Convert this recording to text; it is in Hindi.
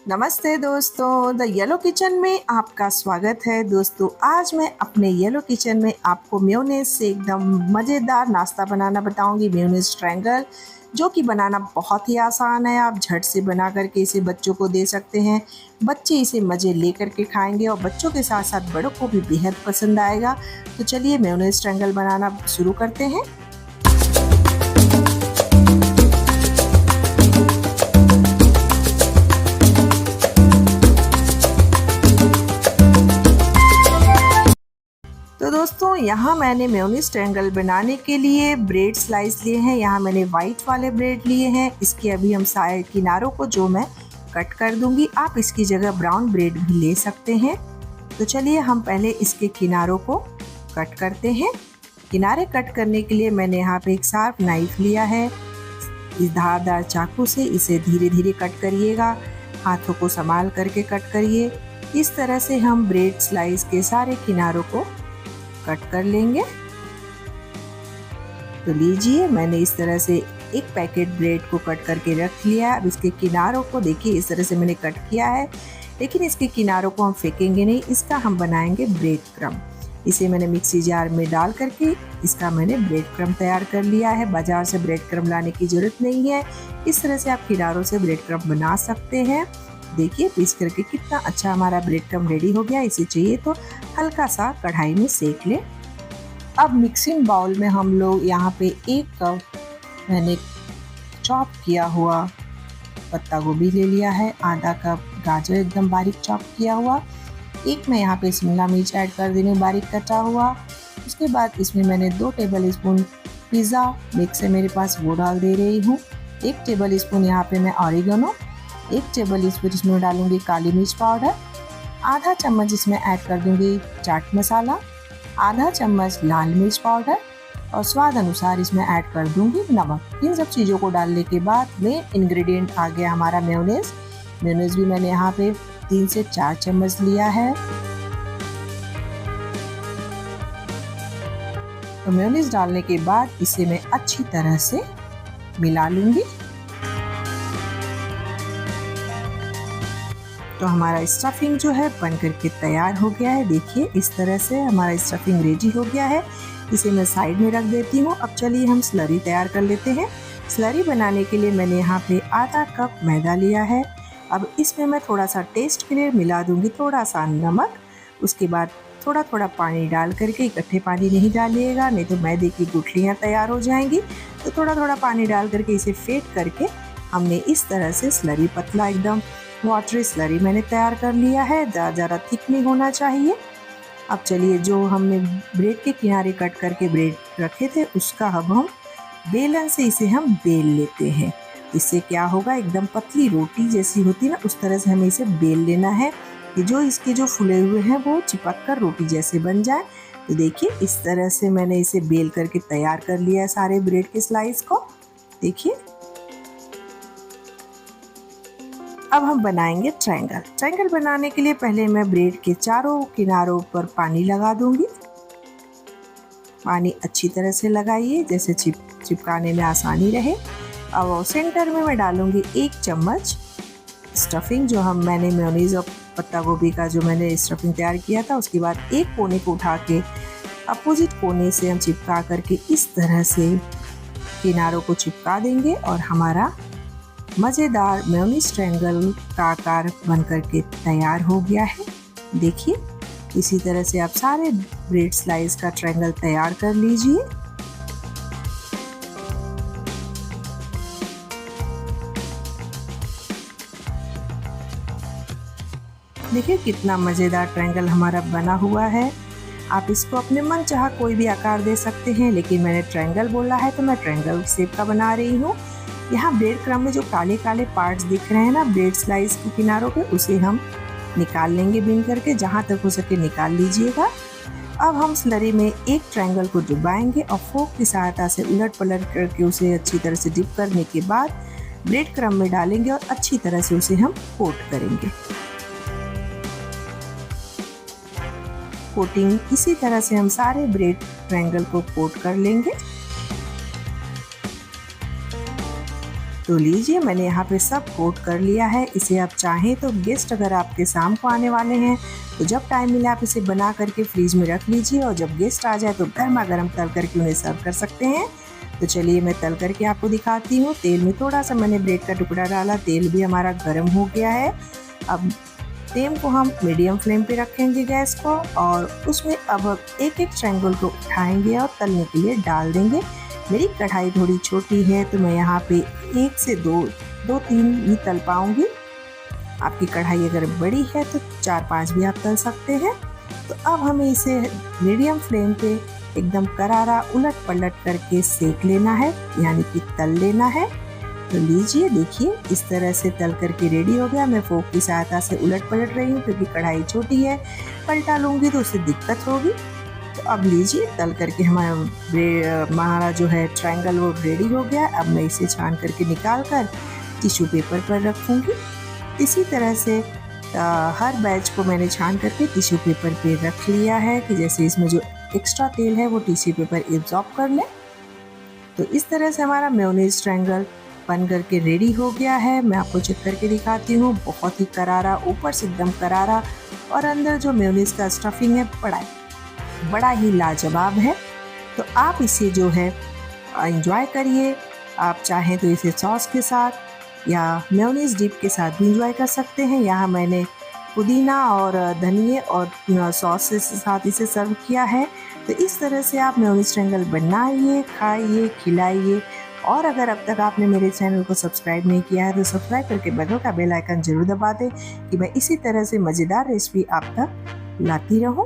नमस्ते दोस्तों, द येलो किचन में आपका स्वागत है। दोस्तों, आज मैं अपने येलो किचन में आपको मेयोनेज़ से एकदम मज़ेदार नाश्ता बनाना बताऊंगी। मेयोनेज़ ट्रायंगल, जो कि बनाना बहुत ही आसान है। आप झट से बना करके इसे बच्चों को दे सकते हैं। बच्चे इसे मज़े ले करके खाएंगे और बच्चों के साथ साथ बड़ों को भी बेहद पसंद आएगा। तो चलिए मेयोनेज़ ट्रायंगल बनाना शुरू करते हैं। तो दोस्तों, यहाँ मैंने मेयोनीज ट्रायंगल बनाने के लिए ब्रेड स्लाइस लिए हैं। यहाँ मैंने वाइट वाले ब्रेड लिए हैं। इसके अभी हम साइड किनारों को जो मैं कट कर दूंगी। आप इसकी जगह ब्राउन ब्रेड भी ले सकते हैं। तो चलिए हम पहले इसके किनारों को कट करते हैं। किनारे कट करने के लिए मैंने यहाँ पे एक शार्प नाइफ लिया है। इस धारदार चाकू से इसे धीरे धीरे कट करिएगा। हाथों को संभाल करके कट करिए। इस तरह से हम ब्रेड स्लाइस के सारे किनारों को कट कर लेंगे। तो लीजिए, मैंने इस तरह से एक पैकेट ब्रेड को कट करके रख लिया है। अब इसके किनारों को देखिए, इस तरह से मैंने कट किया है, लेकिन इसके किनारों को हम फेंकेंगे नहीं। इसका हम बनाएंगे ब्रेड क्रम। इसे मैंने मिक्सी जार में डाल करके इसका मैंने ब्रेड क्रम तैयार कर लिया है। बाजार से ब्रेड क्रम लाने की जरूरत नहीं है। इस तरह से आप किनारों से ब्रेड क्रम बना सकते हैं। देखिए पीस करके कितना अच्छा हमारा ब्रेड क्रम रेडी हो गया। इसे चाहिए तो हल्का सा कढ़ाई में सेक लें। अब मिक्सिंग बाउल में हम लोग यहाँ पे 1 कप मैंने चॉप किया हुआ पत्ता गोभी ले लिया है। आधा कप गाजर एकदम बारीक चॉप किया हुआ। एक मैं यहाँ पे शिमला मिर्च ऐड कर दे रही हूँ बारीक कटा हुआ। उसके बाद इसमें मैंने 2 टेबल स्पून पिज़्ज़ा मिक्स है मेरे पास, वो डाल दे रही हूँ। 1 टेबल स्पून यहाँ पे मैं ऑरिगेनो, 1 टेबल स्पून इसमें डालूंगी काली मिर्च पाउडर, आधा चम्मच इसमें ऐड कर दूंगी चाट मसाला, आधा चम्मच लाल मिर्च पाउडर और स्वाद अनुसार इसमें ऐड कर दूंगी नमक। इन सब चीज़ों को डालने के बाद मेन इंग्रेडिएंट आ गया हमारा मेयोनेज़। मेयोनेज़ भी मैंने यहाँ पे 3 से 4 चम्मच लिया है। तो मेयोनेज़ डालने के बाद इसे मैं अच्छी तरह से मिला लूंगी। तो हमारा स्टफिंग जो है बन करके तैयार हो गया है। देखिए इस तरह से हमारा स्टफिंग रेडी हो गया है। इसे मैं साइड में रख देती हूँ। अब चलिए हम स्लरी तैयार कर लेते हैं। स्लरी बनाने के लिए मैंने यहाँ पे आधा कप मैदा लिया है। अब इसमें मैं थोड़ा सा टेस्ट के लिए मिला दूँगी थोड़ा सा नमक। उसके बाद थोड़ा थोड़ा पानी डाल करके, इकट्ठे पानी नहीं डालिएगा, नहीं तो मैदे की गुठलियाँ तैयार हो जाएंगी। तो थोड़ा थोड़ा पानी डाल करके इसे फेंट करके हमने इस तरह से स्लरी, पतला एकदम वाटरी स्लरी मैंने तैयार कर लिया है। ज़्यादा थिक नहीं होना चाहिए। अब चलिए, जो हमने ब्रेड के किनारे कट करके ब्रेड रखे थे उसका अब हम बेलन से इसे हम बेल लेते हैं। इससे क्या होगा, एकदम पतली रोटी जैसी होती है ना, उस तरह से हमें इसे बेल लेना है कि जो इसके जो फूले हुए हैं वो चिपक कर रोटी जैसे बन जाए। तो देखिए इस तरह से मैंने इसे बेल करके तैयार कर लिया है सारे ब्रेड के स्लाइस को। देखिए अब हम बनाएंगे ट्रायंगल। ट्रायंगल बनाने के लिए पहले मैं ब्रेड के चारों किनारों पर पानी लगा दूंगी। पानी अच्छी तरह से लगाइए जैसे चिपकाने में आसानी रहे। अब सेंटर में मैं डालूंगी 1 चम्मच स्टफिंग, जो मैंने मेयोनीज और पत्ता गोभी का जो मैंने स्टफिंग तैयार किया था। उसके बाद एक कोने को उठा के अपोजिट कोने से हम चिपका करके इस तरह से किनारों को चिपका देंगे और हमारा मज़ेदार मेयोनीज ट्रायंगल का आकार बन करके तैयार हो गया है। देखिए इसी तरह से आप सारे ब्रेड स्लाइस का ट्रायंगल तैयार कर लीजिए। देखिए कितना मज़ेदार ट्रायंगल हमारा बना हुआ है। आप इसको अपने मन चाहा कोई भी आकार दे सकते हैं, लेकिन मैंने ट्रायंगल बोला है तो मैं ट्रायंगल शेप का बना रही हूँ। यहाँ ब्रेड क्रम में जो काले काले पार्ट्स दिख रहे हैं ना ब्रेड स्लाइस के किनारों पे, उसे हम निकाल लेंगे बीन करके। जहाँ तक हो सके निकाल लीजिएगा। अब हम स्लरी में एक ट्रायंगल को डुबाएंगे और फोक की सहायता से उलट पलट करके उसे अच्छी तरह से डिप करने के बाद ब्रेड क्रम में डालेंगे और अच्छी तरह से उसे हम कोट करेंगे। कोटिंग इसी तरह से हम सारे ब्रेड ट्रायंगल को कोट कर लेंगे। तो लीजिए मैंने यहाँ पे सब कोट कर लिया है। इसे आप चाहें तो गेस्ट अगर आपके शाम को आने वाले हैं तो जब टाइम मिले आप इसे बना करके फ्रीज में रख लीजिए और जब गेस्ट आ जाए तो गर्मा गर्म तल करके उन्हें सर्व कर सकते हैं। तो चलिए मैं तल करके आपको दिखाती हूँ। तेल में थोड़ा सा मैंने ब्रेड का टुकड़ा डाला, तेल भी हमारा गर्म हो गया है। अब फ्लेम को हम मीडियम फ्लेम पे रखेंगे गैस को और उसमें अब एक एक ट्रायंगल को उठाएंगे और तलने के लिए डाल देंगे। मेरी कढ़ाई थोड़ी छोटी है तो मैं यहाँ पे 1 से 2-3 ही तल पाऊँगी। आपकी कढ़ाई अगर बड़ी है तो 4-5 भी आप तल सकते हैं। तो अब हमें इसे मीडियम फ्लेम पे एकदम करारा उलट पलट करके सेक लेना है, यानी कि तल लेना है। तो लीजिए देखिए इस तरह से तल करके रेडी हो गया। मैं फोक की सहायता से उलट पलट रही हूँ क्योंकि कढ़ाई छोटी है, पलटा लूँगी तो उससे दिक्कत होगी। तो अब लीजिए तल करके हमारा जो है ट्रायंगल वो रेडी हो गया। अब मैं इसे छान करके निकाल कर टिश्यू पेपर पर रखूँगी। इसी तरह से हर बैच को मैंने छान करके टिश्यू पेपर पे रख लिया है कि जैसे इसमें जो एक्स्ट्रा तेल है वो टिश्यू पेपर एब्जॉर्ब कर ले। तो इस तरह से हमारा मेयोनीज ट्रायंगल बन करके रेडी हो गया है। मैं आपको चेक करके दिखाती हूँ। बहुत ही करारा, ऊपर से एकदम करारा और अंदर जो मेयोनीज का स्टफिंग है बड़ा ही लाजवाब है। तो आप इसे जो है एंजॉय करिए। आप चाहें तो इसे सॉस के साथ या मेयोनीज डिप के साथ भी एंजॉय कर सकते हैं। यहाँ मैंने पुदीना और धनिए और सॉस के साथ इसे सर्व किया है। तो इस तरह से आप मेयोनीज ट्रायंगल बनाइए, खाइए, खिलाइए। और अगर अब तक आपने मेरे चैनल को सब्सक्राइब नहीं किया है तो सब्सक्राइब करके बगल का बेल आइकन जरूर दबा दें कि मैं इसी तरह से मज़ेदार रेसिपी आप तक लाती रहूं।